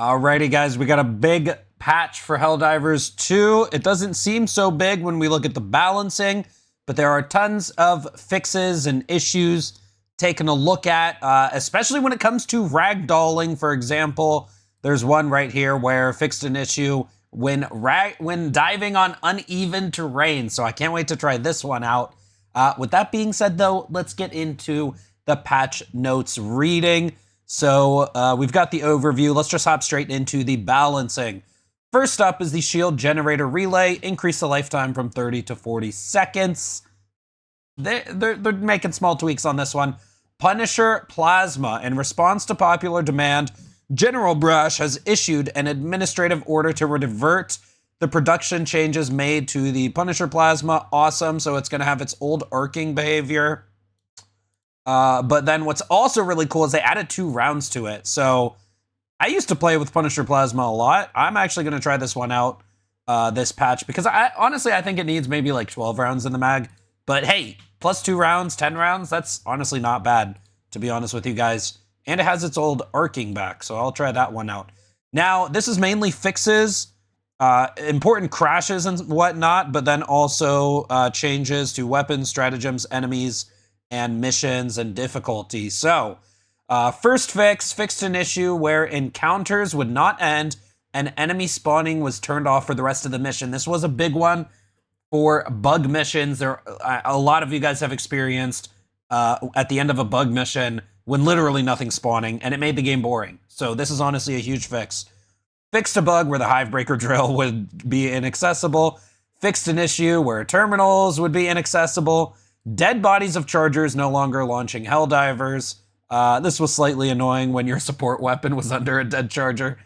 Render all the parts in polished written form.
Alrighty, guys, we got a big patch for Helldivers 2. It doesn't seem so big when we look at the balancing, but there are tons of fixes and issues taking a look at, especially when it comes to ragdolling, for example. There's one right here where fixed an issue when diving on uneven terrain, so I can't wait to try this one out. With that being said, though, let's get into the patch notes reading. So we've got the overview. Let's just hop straight into the balancing. First up is the shield generator relay. Increase the lifetime from 30 to 40 seconds. They're making small tweaks on this one. Punisher Plasma. In response to popular demand, General Brush has issued an administrative order to revert the production changes made to the Punisher Plasma. Awesome. So it's going to have its old arcing behavior. But then what's also really cool is they added 2 rounds to it. So I used to play with Punisher Plasma a lot. I'm actually going to try this one out, this patch, because honestly, I think it needs maybe like 12 rounds in the mag. But hey, plus 2 rounds, 10 rounds, that's honestly not bad, to be honest with you guys. And it has its old arcing back, so I'll try that one out. Now, this is mainly fixes, important crashes and whatnot, but then also changes to weapons, stratagems, enemies, and missions and difficulty. So, first fixed an issue where encounters would not end and enemy spawning was turned off for the rest of the mission. This was a big one for bug missions. A lot of you guys have experienced at the end of a bug mission when literally nothing's spawning, and it made the game boring. So this is honestly a huge fix. Fixed a bug where the Hivebreaker drill would be inaccessible. Fixed an issue where terminals would be inaccessible. Dead bodies of chargers no longer launching Helldivers. This was slightly annoying when your support weapon was under a dead charger.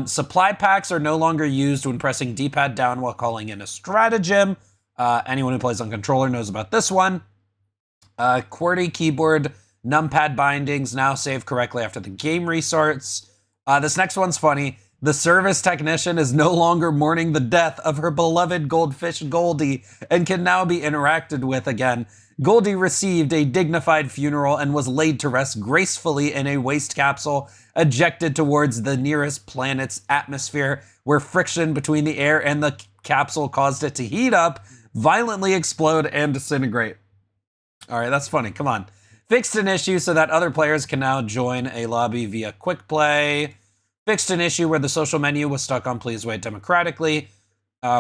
Supply packs are no longer used when pressing D-pad down while calling in a stratagem. Anyone who plays on controller knows about this one. QWERTY keyboard numpad bindings now save correctly after the game restarts. This next one's funny. The service technician is no longer mourning the death of her beloved goldfish Goldie and can now be interacted with again. Goldie received a dignified funeral and was laid to rest gracefully in a waste capsule ejected towards the nearest planet's atmosphere, where friction between the air and the capsule caused it to heat up, violently explode, and disintegrate. All right, that's funny. Come on. Fixed an issue so that other players can now join a lobby via quick play. Fixed an issue where the social menu was stuck on please wait democratically.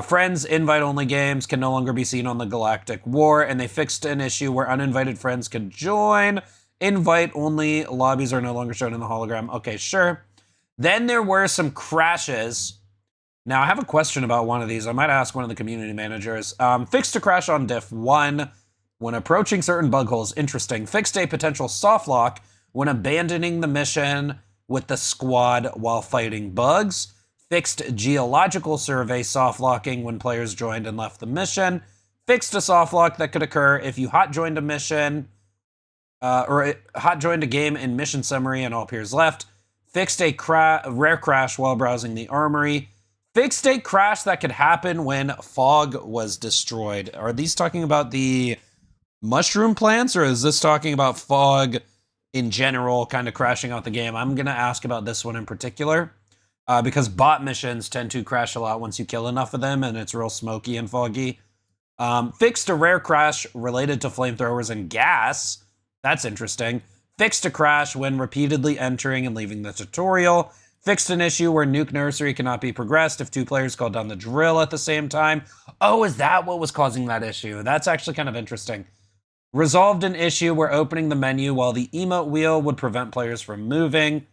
Friends invite-only games can no longer be seen on the Galactic War, and they fixed an issue where uninvited friends could join. Invite-only lobbies are no longer shown in the hologram. Okay, sure. Then there were some crashes. Now, I have a question about one of these. I might ask one of the community managers. Fixed a crash on Diff 1 when approaching certain bug holes. Interesting. Fixed a potential soft lock when abandoning the mission with the squad while fighting bugs. Fixed geological survey soft locking when players joined and left the mission. Fixed a soft lock that could occur if you hot joined a mission or hot joined a game in mission summary and all peers left. Fixed a rare crash while browsing the armory. Fixed a crash that could happen when fog was destroyed. Are these talking about the mushroom plants, or is this talking about fog in general kind of crashing out the game? I'm going to ask about this one in particular. Because bot missions tend to crash a lot once you kill enough of them, and it's real smoky and foggy. Fixed a rare crash related to flamethrowers and gas. That's interesting. Fixed a crash when repeatedly entering and leaving the tutorial. Fixed an issue where Nuke Nursery cannot be progressed if 2 players call down the drill at the same time. Oh, is that what was causing that issue? That's actually kind of interesting. Resolved an issue where opening the menu while the emote wheel would prevent players from moving.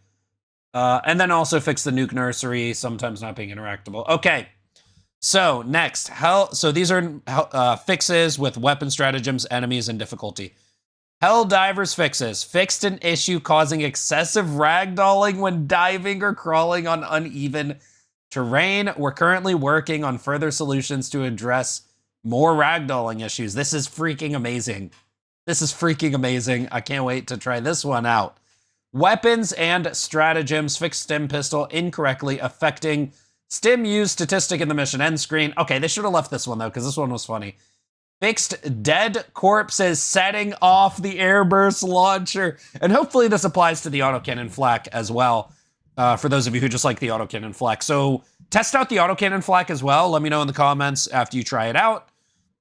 And then also fix the Nuke Nursery, sometimes not being interactable. Okay, so next, so these are fixes with weapon stratagems, enemies, and difficulty. Helldivers fixes. Fixed an issue causing excessive ragdolling when diving or crawling on uneven terrain. We're currently working on further solutions to address more ragdolling issues. This is freaking amazing. This is freaking amazing. I can't wait to try this one out. Weapons and stratagems. Fixed stim pistol incorrectly affecting stim use statistic in the mission end screen. Okay, they should have left this one though, because this one was funny. Fixed dead corpses setting off the airburst launcher. And hopefully this applies to the autocannon flak as well. for those of you who just like the autocannon flak. So test out the autocannon flak as well. Let me know in the comments after you try it out.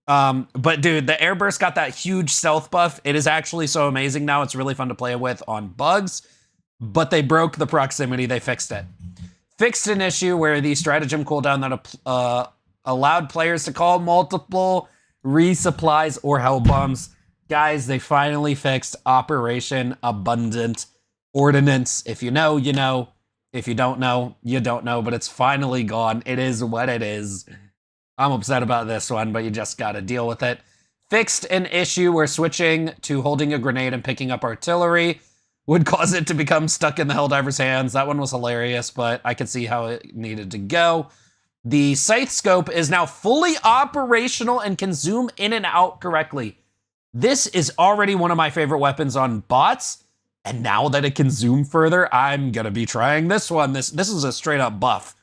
But dude, the airburst got that huge stealth buff. It is actually so amazing now. It's really fun to play with on bugs, but they broke the proximity. They fixed it. Fixed an issue where the stratagem cooldown that allowed players to call multiple resupplies or hellbombs. Guys, they finally fixed Operation Abundant Ordnance. If you know, you know. If you don't know, you don't know, but it's finally gone. It is what it is. I'm upset about this one, but you just gotta deal with it. Fixed an issue where switching to holding a grenade and picking up artillery would cause it to become stuck in the Helldivers' hands. That one was hilarious, but I could see how it needed to go. The Scythe Scope is now fully operational and can zoom in and out correctly. This is already one of my favorite weapons on bots, and now that it can zoom further, I'm gonna be trying this one. This is a straight up buff,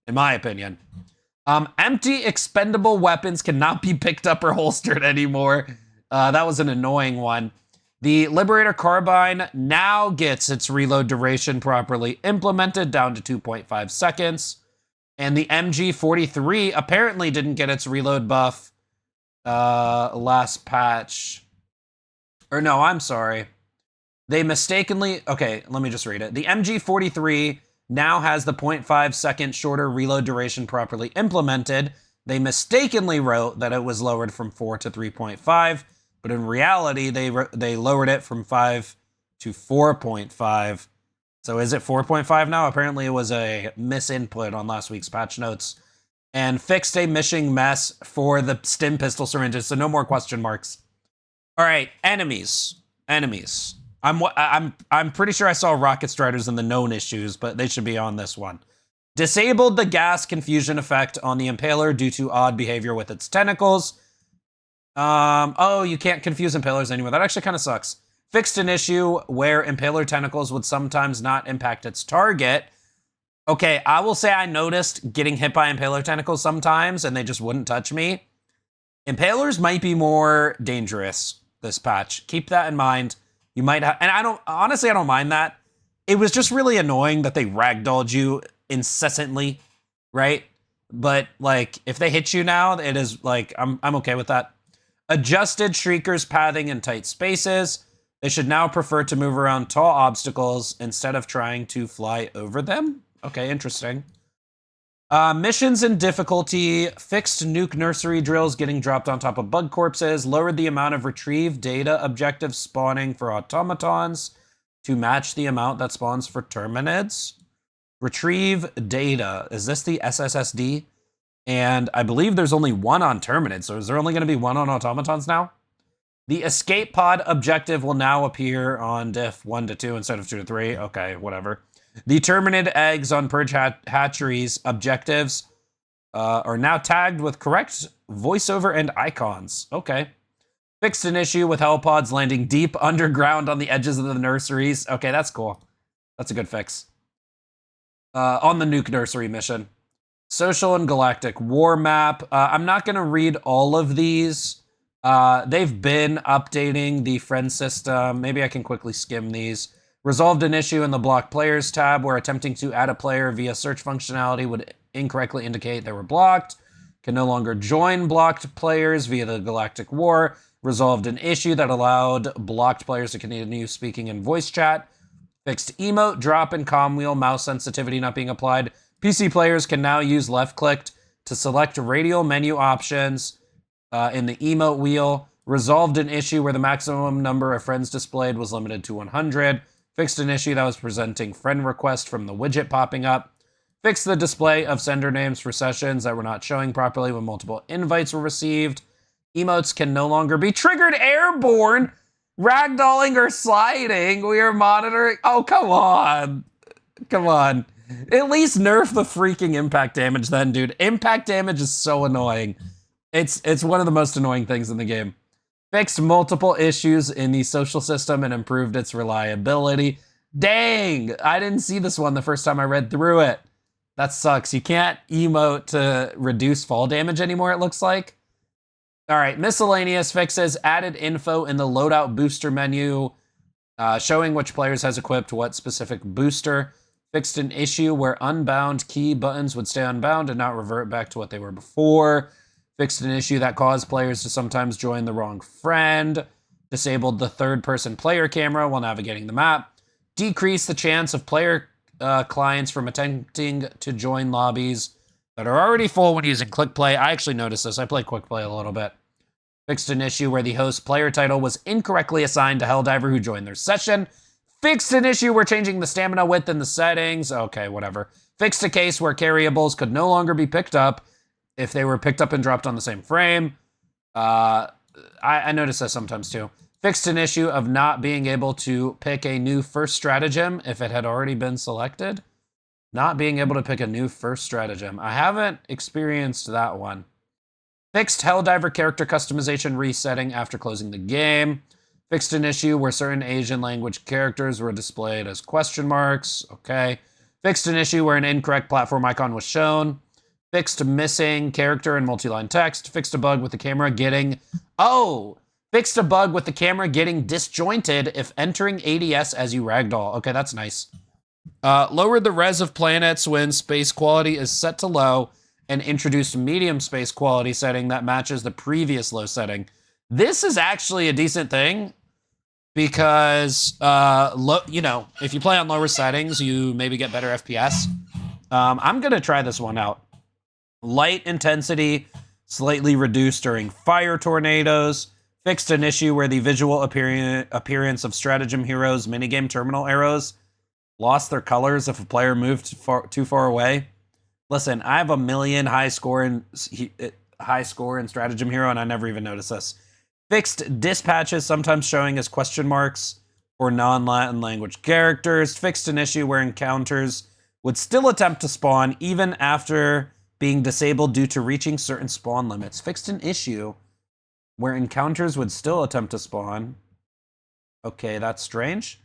in my opinion. Empty expendable weapons cannot be picked up or holstered anymore. That was an annoying one. The Liberator Carbine now gets its reload duration properly implemented down to 2.5 seconds. And the MG43 apparently didn't get its reload buff last patch. Or no, I'm sorry. They mistakenly... Okay, let me just read it. The MG43 now has the 0.5 second shorter reload duration properly implemented. They mistakenly wrote that it was lowered from 4 to 3.5, but in reality, they lowered it from 5 to 4.5. So is it 4.5 now? Apparently it was a misinput on last week's patch notes. And fixed a mishing mess for the stim pistol syringes, so no more question marks. All right, enemies. I'm pretty sure I saw rocket striders in the known issues, but they should be on this one. Disabled the gas confusion effect on the impaler due to odd behavior with its tentacles. Oh, you can't confuse impalers anymore. That actually kind of sucks. Fixed an issue where impaler tentacles would sometimes not impact its target. Okay, I will say I noticed getting hit by impaler tentacles sometimes, and they just wouldn't touch me. Impalers might be more dangerous this patch. Keep that in mind. You might have, and I don't mind that. It was just really annoying that they ragdolled you incessantly, right? But like, if they hit you now, it is like, I'm okay with that. Adjusted Shrieker's pathing in tight spaces. They should now prefer to move around tall obstacles instead of trying to fly over them. Okay, interesting. Missions and difficulty. Fixed nuke nursery drills getting dropped on top of bug corpses. Lowered the amount of retrieve data objectives spawning for automatons to match the amount that spawns for terminids. Retrieve data. Is this the SSSD? And I believe there's only one on terminids, so is there only going to be one on automatons now? The escape pod objective will now appear on diff 1 to 2 instead of 2 to 3. Okay, whatever. The terminid eggs on purge hatcheries objectives are now tagged with correct voiceover and icons. Okay. Fixed an issue with hellpods landing deep underground on the edges of the nurseries. Okay, that's cool. That's a good fix. On the nuke nursery mission. Social and galactic war map. I'm not going to read all of these. They've been updating the friend system. Maybe I can quickly skim these. Resolved an issue in the block players tab where attempting to add a player via search functionality would incorrectly indicate they were blocked. Can no longer join blocked players via the Galactic War. Resolved an issue that allowed blocked players to continue speaking in voice chat. Fixed emote drop and comm wheel mouse sensitivity not being applied. PC players can now use left-clicked to select radial menu options in the emote wheel. Resolved an issue where the maximum number of friends displayed was limited to 100. Fixed an issue that was presenting friend request from the widget popping up. Fixed the display of sender names for sessions that were not showing properly when multiple invites were received. Emotes can no longer be triggered airborne, ragdolling, or sliding. We are monitoring. Oh, come on. Come on. At least nerf the freaking impact damage then, dude. Impact damage is so annoying. It's one of the most annoying things in the game. Fixed multiple issues in the social system and improved its reliability. Dang, I didn't see this one the first time I read through it. That sucks. You can't emote to reduce fall damage anymore, it looks like. All right, Miscellaneous fixes added info in the loadout booster menu, showing which players has equipped what specific booster. Fixed an issue where unbound key buttons would stay unbound and not revert back to what they were before. Fixed an issue that caused players to sometimes join the wrong friend. Disabled the third-person player camera while navigating the map. Decreased the chance of player clients from attempting to join lobbies that are already full when using Quick Play. I actually noticed this. I play Quick Play a little bit. Fixed an issue where the host player title was incorrectly assigned to Helldiver who joined their session. Fixed an issue where changing the stamina width in the settings. Okay, whatever. Fixed a case where carryables could no longer be picked up if they were picked up and dropped on the same frame. I notice that sometimes too. Fixed an issue of not being able to pick a new first stratagem if it had already been selected. Not being able to pick a new first stratagem. I haven't experienced that one. Fixed Helldiver character customization resetting after closing the game. Fixed an issue where certain Asian language characters were displayed as question marks. Okay. Fixed an issue where an incorrect platform icon was shown. Fixed missing character and multi-line text. Fixed a bug with the camera getting... Oh! Fixed a bug with the camera getting disjointed if entering ADS as you ragdoll. Okay, that's nice. Lowered the res of planets when space quality is set to low and introduced medium space quality setting that matches the previous low setting. This is actually a decent thing because, if you play on lower settings, you maybe get better FPS. I'm going to try this one out. Light intensity slightly reduced during fire tornadoes. Fixed an issue where the visual appearance of stratagem heroes minigame terminal arrows lost their colors if a player moved too far away. Listen, I have a million high score in stratagem hero, and I never even noticed this. Fixed dispatches sometimes showing as question marks for non-Latin language characters. Fixed an issue where encounters would still attempt to spawn even after being disabled due to reaching certain spawn limits. Fixed an issue where encounters would still attempt to spawn. Okay, that's strange.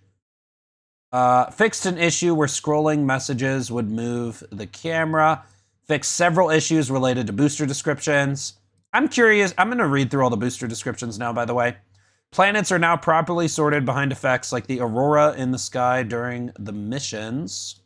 Fixed an issue where scrolling messages would move the camera. Fixed several issues related to booster descriptions. I'm curious. I'm going to read through all the booster descriptions now, by the way. Planets are now properly sorted behind effects like the aurora in the sky during the missions.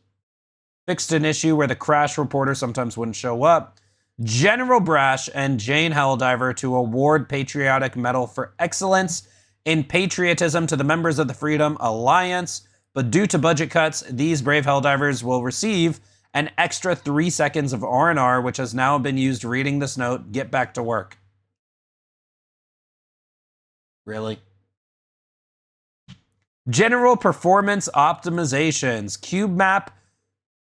Fixed an issue where the crash reporter sometimes wouldn't show up. General Brash and Jane Helldiver to award Patriotic Medal for Excellence in Patriotism to the members of the Freedom Alliance. But due to budget cuts, these brave Helldivers will receive an extra 3 seconds of R&R, which has now been used reading this note. Get back to work. Really? General Performance Optimizations. Cube Map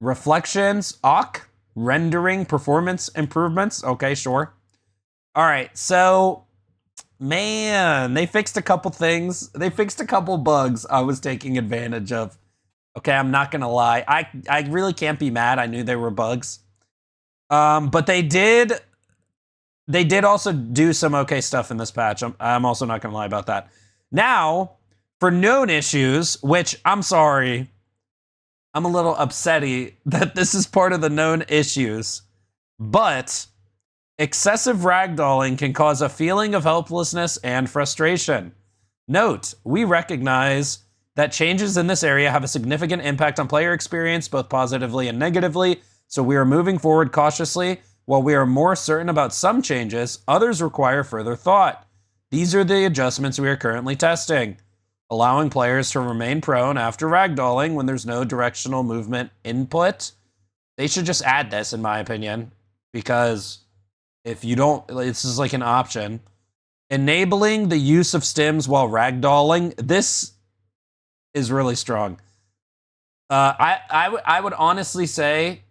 Reflections. AUK. Rendering Performance Improvements. Okay, sure. All right, so... Man, they fixed a couple things. They fixed a couple bugs I was taking advantage of. Okay, I'm not gonna lie. I really can't be mad. I knew they were bugs. But they did also do some okay stuff in this patch. I'm also not gonna lie about that. Now, for known issues, which I'm sorry, I'm a little upsetty that this is part of the known issues, but excessive ragdolling can cause a feeling of helplessness and frustration. Note, we recognize that changes in this area have a significant impact on player experience, both positively and negatively, so we are moving forward cautiously. While we are more certain about some changes, others require further thought. These are the adjustments we are currently testing, allowing players to remain prone after ragdolling when there's no directional movement input. They should just add this, in my opinion, because if you don't, this is like an option. Enabling the use of stims while ragdolling. This is really strong. I would honestly say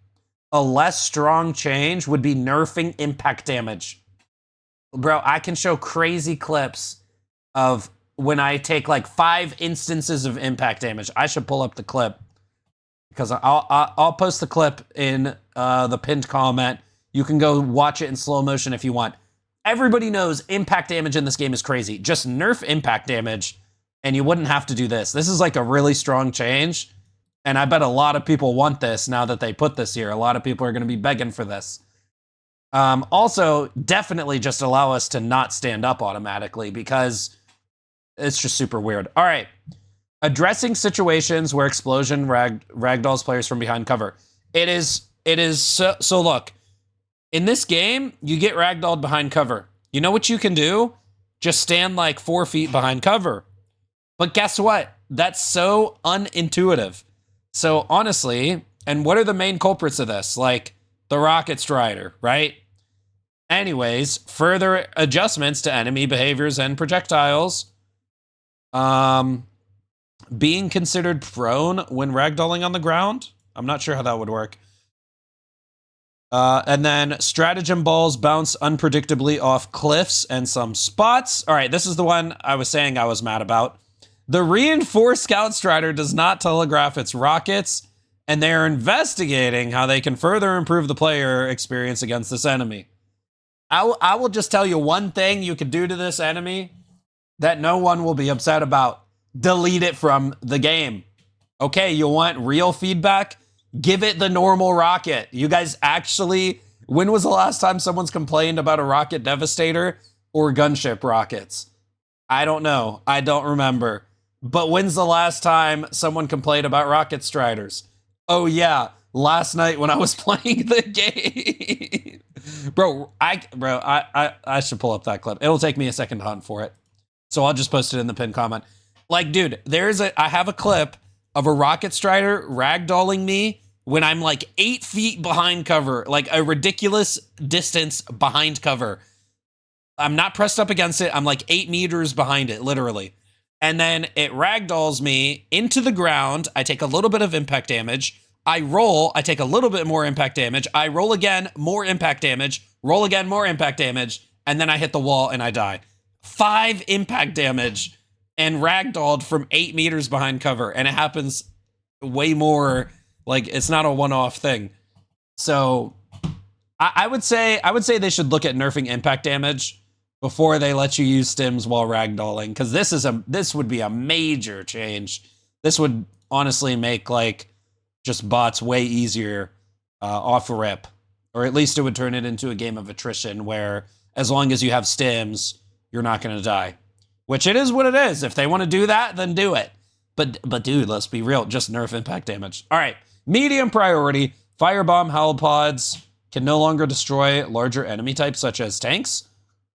a less strong change would be nerfing impact damage. Bro, I can show crazy clips of when I take like 5 instances of impact damage. I should pull up the clip because I'll post the clip in the pinned comment. You can go watch it in slow motion if you want. Everybody knows impact damage in this game is crazy. Just nerf impact damage, and you wouldn't have to do this. This is like a really strong change, and I bet a lot of people want this now that they put this here. A lot of people are going to be begging for this. Also, definitely just allow us to not stand up automatically because it's just super weird. All right. Addressing situations where explosion ragdolls players from behind cover. It is so look, in this game, you get ragdolled behind cover. You know what you can do? Just stand like 4 feet behind cover. But guess what? That's so unintuitive. So honestly, and what are the main culprits of this? Like the Rocket Strider, right? Anyways, further adjustments to enemy behaviors and projectiles. Being considered prone when ragdolling on the ground. I'm not sure how that would work. And then stratagem balls bounce unpredictably off cliffs and some spots. All right, this is the one I was saying I was mad about. The reinforced Scout Strider does not telegraph its rockets, and they are investigating how they can further improve the player experience against this enemy. I will just tell you one thing you could do to this enemy that no one will be upset about. Delete it from the game. Okay, you want real feedback? Give it the normal rocket. You guys actually, when was the last time someone's complained about a rocket devastator or gunship rockets? I don't know. I don't remember. But when's the last time someone complained about rocket striders? Oh yeah, last night when I was playing the game. I should pull up that clip. It'll take me a second to hunt for it. So I'll just post it in the pinned comment. Like, dude, I have a clip of a rocket strider ragdolling me when I'm like 8 feet behind cover, like a ridiculous distance behind cover. I'm not pressed up against it. I'm like 8 meters behind it, literally. And then it ragdolls me into the ground. I take a little bit of impact damage. I roll. I take a little bit more impact damage. I roll again, more impact damage. Roll again, more impact damage. And then I hit the wall and I die. 5 impact damage and ragdolled from 8 meters behind cover. And it happens way more, like, it's not a one-off thing. So I would say they should look at nerfing impact damage before they let you use stims while ragdolling, because this would be a major change. This would honestly make like just bots way easier off rip, or at least it would turn it into a game of attrition where as long as you have stims, you're not going to die. Which it is what it is. If they want to do that, then do it. But dude, let's be real. Just nerf impact damage. All right. Medium priority. Firebomb hellpods can no longer destroy larger enemy types such as tanks.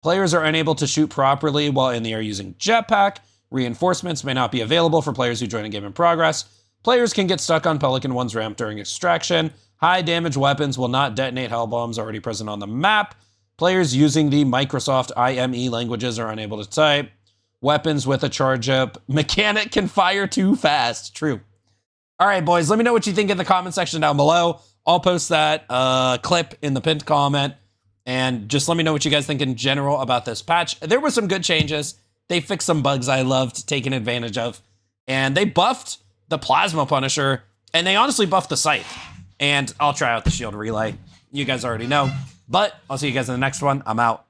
Players are unable to shoot properly while in the air using jetpack. Reinforcements may not be available for players who join a game in progress. Players can get stuck on Pelican 1's ramp during extraction. High damage weapons will not detonate hellbombs already present on the map. Players using the Microsoft IME languages are unable to type. Weapons with a charge up mechanic can fire too fast. True. All right, boys, let me know what you think in the comment section down below. I'll post that clip in the pinned comment. And just let me know what you guys think in general about this patch. There were some good changes. They fixed some bugs I loved taking advantage of. And they buffed the Plasma Punisher. And they honestly buffed the Scythe. And I'll try out the Shield Relay. You guys already know. But I'll see you guys in the next one. I'm out.